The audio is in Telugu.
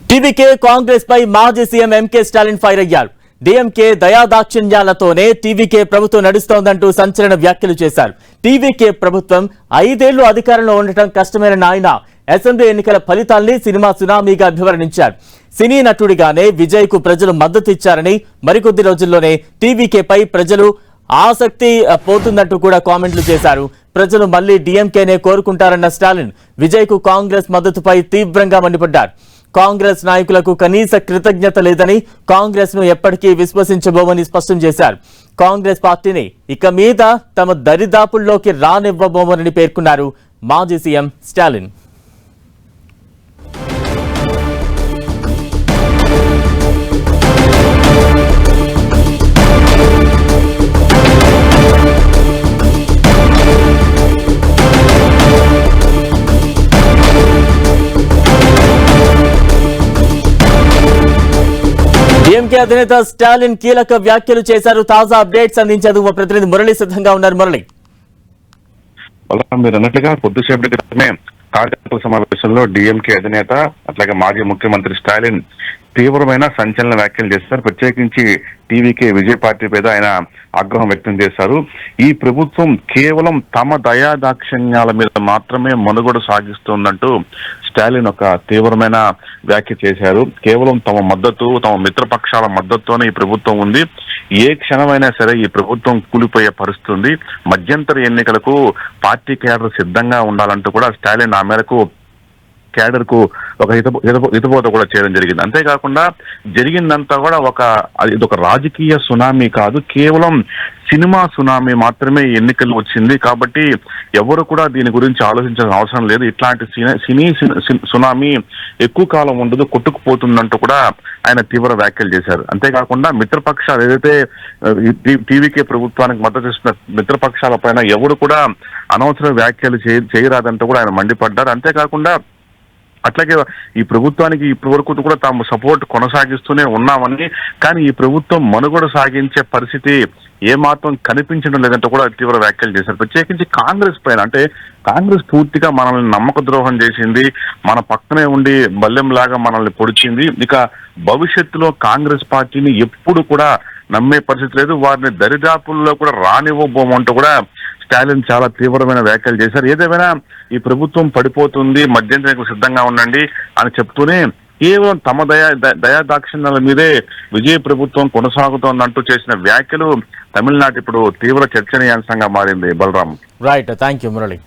టీవీకే కాంగ్రెస్ పై మాజీ సీఎం ఎంకే స్టాలిన్ ఫైర్ అయ్యారు. డీఎంకే దయాదాక్షిణ్యాలతోనే టీవీకే ప్రభుత్వం నడుస్తోందంటూ సంచలన వ్యాఖ్యలు చేశారు. టీవీకే ప్రభుత్వం 5 ఏళ్లు అధికారంలో ఉండటం కష్టమైన ఆయన అసెంబ్లీ ఎన్నికల ఫలితాల్ని సినిమా సునామీగా అభివర్ణించారు. సినీ నటుడిగానే విజయ్ కు ప్రజలు మద్దతు ఇచ్చారని, మరికొద్ది రోజుల్లోనే టీవీకే పై ప్రజలు ఆసక్తి పోతున్నట్టు కూడా కామెంట్లు చేశారు. ప్రజలు మళ్లీ డీఎంకేనే కోరుకుంటారన్న స్టాలిన్ విజయ్ కు కాంగ్రెస్ మద్దతుపై తీవ్రంగా మండిపడ్డారు. కాంగ్రెస్ నాయకులకు కనీస కృతజ్ఞత లేదని, కాంగ్రెస్ ను ఎప్పటికీ విశ్వసించబోమని స్పష్టం చేశారు. కాంగ్రెస్ పార్టీని ఇక మీద తమ దరిదాపుల్లోకి రానివ్వబోమని పేర్కొన్నారు మాజీ సీఎం స్టాలిన్. డీఎంకే అధినేత స్టాలిన్ కీలక వ్యాఖ్యలు చేశారు. తాజా అప్డేట్స్ అందించేందుకు మా ప్రతినిధి మురళి సిద్ధంగా ఉన్నారు. మురళి, మీరు అన్నట్లుగా కొద్దిసేపటి క్రితమే కార్యకర్తల సమావేశంలో డీఎంకే అధినేత అట్లాగే మాజీ ముఖ్యమంత్రి స్టాలిన్ తీవ్రమైన సంచలన వ్యాఖ్యలు చేశారు. ప్రత్యేకించి టీవీకే విజయ్ పార్టీ మీద ఆయన ఆగ్రహం వ్యక్తం చేశారు. ఈ ప్రభుత్వం కేవలం తమ దయాదాక్షిణ్యాల మీద మాత్రమే మనుగడ సాగిస్తుందంటూ స్టాలిన్ ఒక తీవ్రమైన వ్యాఖ్య చేశారు. కేవలం తమ మిత్రపక్షాల మద్దతుతోనే ఈ ప్రభుత్వం ఉంది. ఏ క్షణమైనా సరే ఈ ప్రభుత్వం కూలిపోయే పరిస్థితి ఉంది. మధ్యంతర ఎన్నికలకు పార్టీ కేడర్ సిద్ధంగా ఉండాలంటూ కూడా స్టాలిన్ ఆ మేరకు క్యాడర్ కు ఒక హితబోధ కూడా చేయడం జరిగింది. అంతేకాకుండా జరిగిందంతా కూడా ఇదొక రాజకీయ సునామీ కాదు, కేవలం సినిమా సునామీ మాత్రమే ఎన్నికలు వచ్చింది. కాబట్టి ఎవరు కూడా దీని గురించి ఆలోచించాల్సిన అవసరం లేదు. ఇట్లాంటి సినీ సునామీ ఎక్కువ కాలం ఉండదు, కొట్టుకుపోతుందంటూ కూడా ఆయన తీవ్ర వ్యాఖ్యలు చేశారు. అంతేకాకుండా మిత్రపక్షాలు ఏదైతే టీవీకే ప్రభుత్వానికి మద్దతు ఇస్తున్న మిత్రపక్షాల పైన ఎవరు కూడా అనవసర వ్యాఖ్యలు చేయరాదంటూ కూడా ఆయన మండిపడ్డారు. అంతేకాకుండా అట్లాగే ఈ ప్రభుత్వానికి ఇప్పటి వరకు కూడా తాము సపోర్ట్ కొనసాగిస్తూనే ఉన్నామని, కానీ ఈ ప్రభుత్వం మనుగడ సాగించే పరిస్థితి ఏమాత్రం కనిపించడం లేదంటూ కూడా తీవ్ర వ్యాఖ్యలు చేశారు. ప్రత్యేకించి కాంగ్రెస్ పైన, అంటే కాంగ్రెస్ పూర్తిగా మనల్ని నమ్మక ద్రోహం చేసింది, మన పక్కనే ఉండి బల్లెంలాగా మనల్ని పొడిచింది. ఇక భవిష్యత్తులో కాంగ్రెస్ పార్టీని ఎప్పుడు కూడా నమ్మే పరిస్థితి లేదు, వారిని దరిదాపుల్లో కూడా రానివ్వబోమంటూ కూడా స్టాలిన్ చాలా తీవ్రమైన వ్యాఖ్యలు చేశారు. ఏదేమైనా ఈ ప్రభుత్వం పడిపోతుంది, మధ్యంతరకు సిద్ధంగా ఉండండి అని చెప్తూనే కేవలం తమ దయాదాక్షిణ్యాల మీదే విజయ ప్రభుత్వం కొనసాగుతోందంటూ చేసిన వ్యాఖ్యలు తమిళనాడు ఇప్పుడు తీవ్ర చర్చనీయాంశంగా మారింది. Balaram, right, thank you Murali.